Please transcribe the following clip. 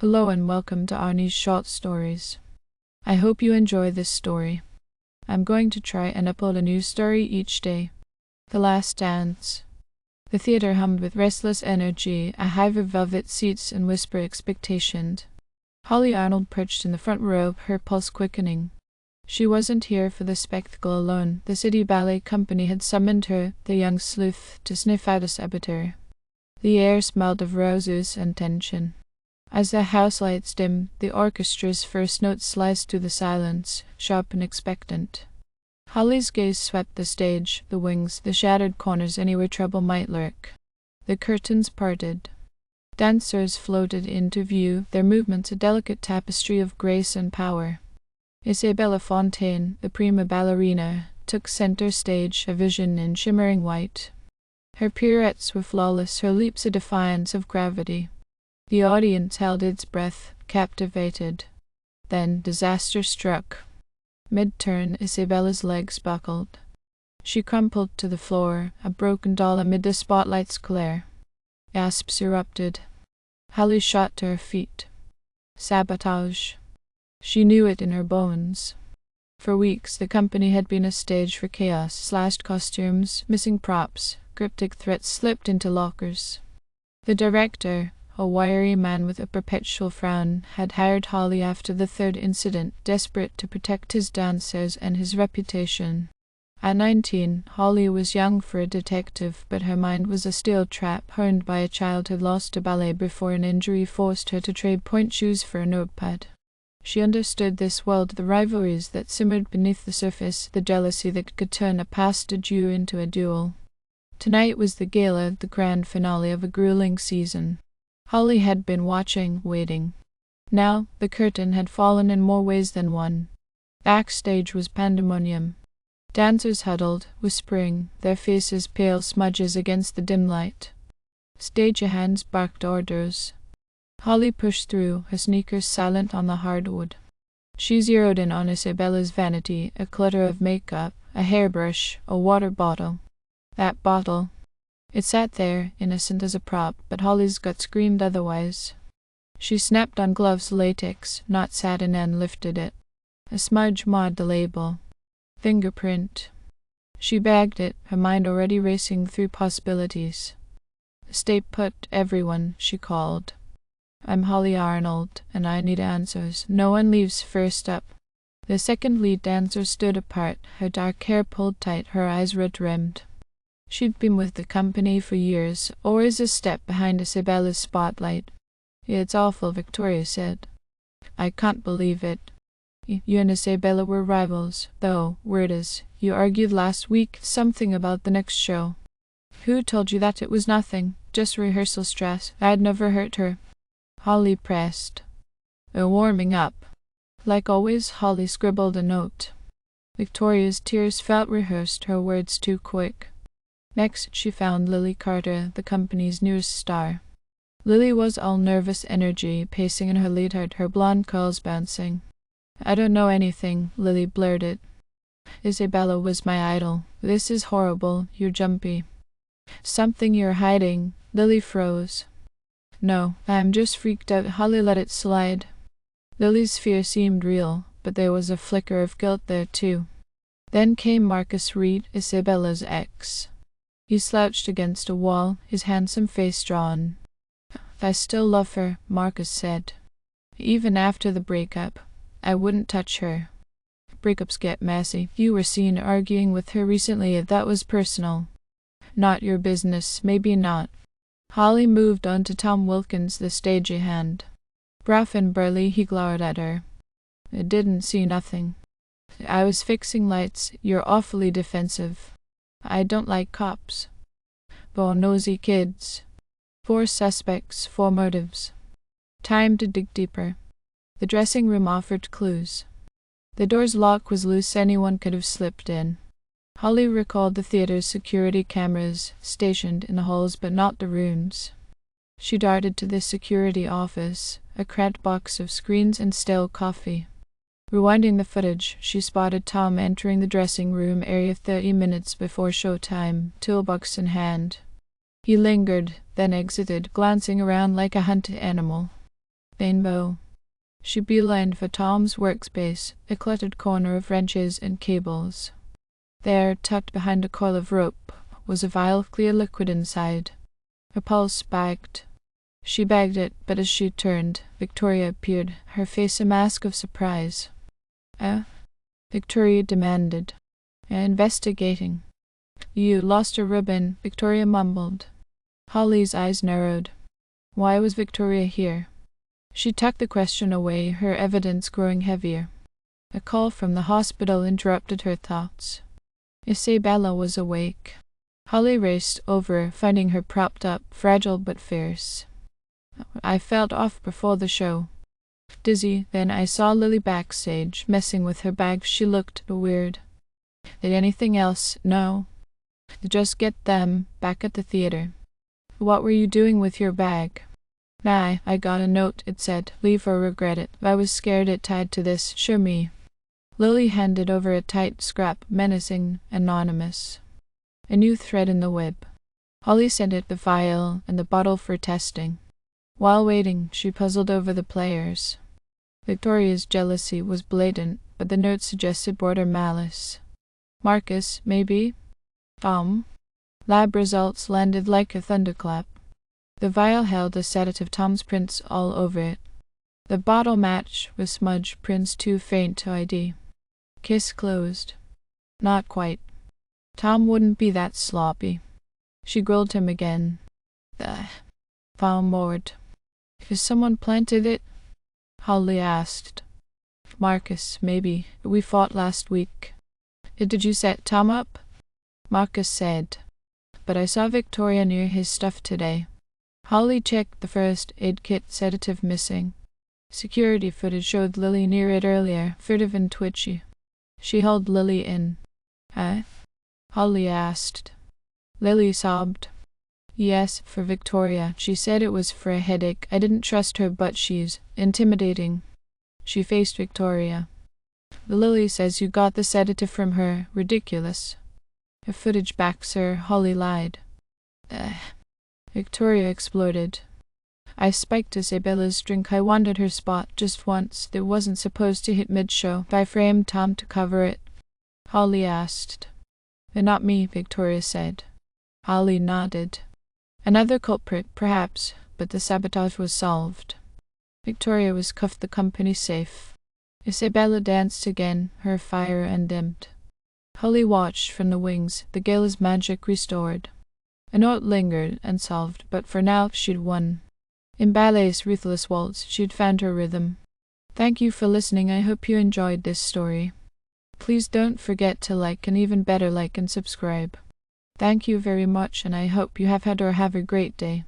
Hello and welcome to Arnie's Short Stories. I hope you enjoy this story. I'm going to try and upload a new story each day. The Last Dance. The theater hummed with restless energy, a hive of velvet seats and whispered expectation. Holly Arnold perched in the front row, her pulse quickening. She wasn't here for the spectacle alone. The City Ballet Company had summoned her, the young sleuth, to sniff out a saboteur. The air smelled of roses and tension. As the house lights dimmed, the orchestra's first notes sliced through the silence, sharp and expectant. Holly's gaze swept the stage, the wings, the shattered corners anywhere trouble might lurk. The curtains parted. Dancers floated into view, their movements a delicate tapestry of grace and power. Isabella Fontaine, the prima ballerina, took center stage, a vision in shimmering white. Her pirouettes were flawless, her leaps a defiance of gravity. The audience held its breath, captivated. Then disaster struck. Mid-turn, Isabella's legs buckled. She crumpled to the floor, a broken doll amid the spotlight's glare. Gasps erupted. Holly shot to her feet. Sabotage. She knew it in her bones. For weeks, the company had been a stage for chaos, slashed costumes, missing props, cryptic threats slipped into lockers. The director, a wiry man with a perpetual frown, had hired Holly after the third incident, desperate to protect his dancers and his reputation. At 19, Holly was young for a detective, but her mind was a steel trap honed by a childhood lost to ballet before an injury forced her to trade point shoes for a notepad. She understood this world, the rivalries that simmered beneath the surface, the jealousy that could turn a pas de deux into a duel. Tonight was the gala, the grand finale of a grueling season. Holly had been watching, waiting. Now, the curtain had fallen in more ways than one. Backstage was pandemonium. Dancers huddled, whispering, their faces pale smudges against the dim light. Stagehands barked orders. Holly pushed through, her sneakers silent on the hardwood. She zeroed in on Isabella's vanity, a clutter of makeup, a hairbrush, a water bottle. That bottle. It sat there, innocent as a prop, but Holly's gut screamed otherwise. She snapped on gloves, latex, not satin, and lifted it. A smudge marred the label. Fingerprint. She bagged it, her mind already racing through possibilities. "Stay put, everyone," she called. "I'm Holly Arnold, and I need answers. No one leaves first up." The second lead dancer stood apart, her dark hair pulled tight, her eyes red-rimmed. She'd been with the company for years, always a step behind Isabella's spotlight. "It's awful," Victoria said. "I can't believe it. You and Isabella were rivals, though, word is, you argued last week, something about the next show." "Who told you that? It was nothing. Just rehearsal stress. I'd never hurt her." Holly pressed. Warming up. Like always, Holly scribbled a note. Victoria's tears felt rehearsed, her words too quick. Next, she found Lily Carter, the company's newest star. Lily was all nervous energy, pacing in her leotard, her blonde curls bouncing. "I don't know anything," Lily blurted. "Isabella was my idol. This is horrible. You're jumpy." "Something you're hiding." Lily froze. "No, I'm just freaked out." Holly let it slide. Lily's fear seemed real, but there was a flicker of guilt there too. Then came Marcus Reed, Isabella's ex. He slouched against a wall, his handsome face drawn. "I still love her," Marcus said. "Even after the breakup. I wouldn't touch her." "Breakups get messy. You were seen arguing with her recently. If that was personal." "Not your business. Maybe not." Holly moved on to Tom Wilkins, the stagehand. Gruff and burly, he glowered at her. "I didn't see nothing." "I was fixing lights. You're awfully defensive." "I don't like cops." "For nosy kids." 4 suspects, 4 motives. Time to dig deeper. The dressing room offered clues. The door's lock was loose, anyone could have slipped in. Holly recalled the theater's security cameras, stationed in the halls but not the rooms. She darted to the security office, a cramped box of screens and stale coffee. Rewinding the footage, she spotted Tom entering the dressing room area 30 minutes before showtime, toolbox in hand. He lingered, then exited, glancing around like a hunted animal. Rainbow. She beelined for Tom's workspace, a cluttered corner of wrenches and cables. There, tucked behind a coil of rope, was a vial of clear liquid inside. Her pulse spiked. She bagged it, but as she turned, Victoria appeared, her face a mask of surprise. Victoria demanded. Investigating. You lost a ribbon, Victoria mumbled. Holly's eyes narrowed. Why was Victoria here? She tucked the question away, her evidence growing heavier. A call from the hospital interrupted her thoughts. Isabella was awake. Holly raced over, finding her propped up, fragile but fierce. I felt off before the show. Dizzy, then I saw Lily backstage, messing with her bag. She looked weird. Did anything else? No. Just get them back at the theater. What were you doing with your bag? I got a note. It said, leave or regret it. I was scared it tied to this. Show me. Lily handed over a tight scrap, menacing, anonymous. A new thread in the web. Holly sent it the vial and the bottle for testing. While waiting, she puzzled over the players. Victoria's jealousy was blatant, but the note suggested border malice. Marcus, maybe? Tom? Lab results landed like a thunderclap. The vial held a sedative, Tom's prints all over it. The bottle matched with smudge prints too faint to ID. Case closed. Not quite. Tom wouldn't be that sloppy. She grilled him again. Tom mourned. Has someone planted it? Holly asked. Marcus, maybe. We fought last week. Did you set Tom up? Marcus said. But I saw Victoria near his stuff today. Holly checked the first aid kit, sedative missing. Security footage showed Lily near it earlier, furtive and twitchy. She held Lily in. Holly asked. Lily sobbed. Yes, for Victoria. She said it was for a headache. I didn't trust her, but she's intimidating. She faced Victoria. Lily says you got the sedative from her. Ridiculous. Her footage backs her. Holly lied. Victoria exploded. I spiked Isabella's drink. I wanted her spot just once. It wasn't supposed to hit mid-show. I framed Tom to cover it. Holly asked. Not me, Victoria said. Holly nodded. Another culprit, perhaps, but the sabotage was solved. Victoria was cuffed, the company safe. Isabella danced again, her fire undimmed. Holly watched from the wings, the gale's magic restored. A note lingered, unsolved, but for now she'd won. In ballet's ruthless waltz, she'd found her rhythm. Thank you for listening. I hope you enjoyed this story. Please don't forget to like, and even better, like and subscribe. Thank you very much, and I hope you have had or have a great day.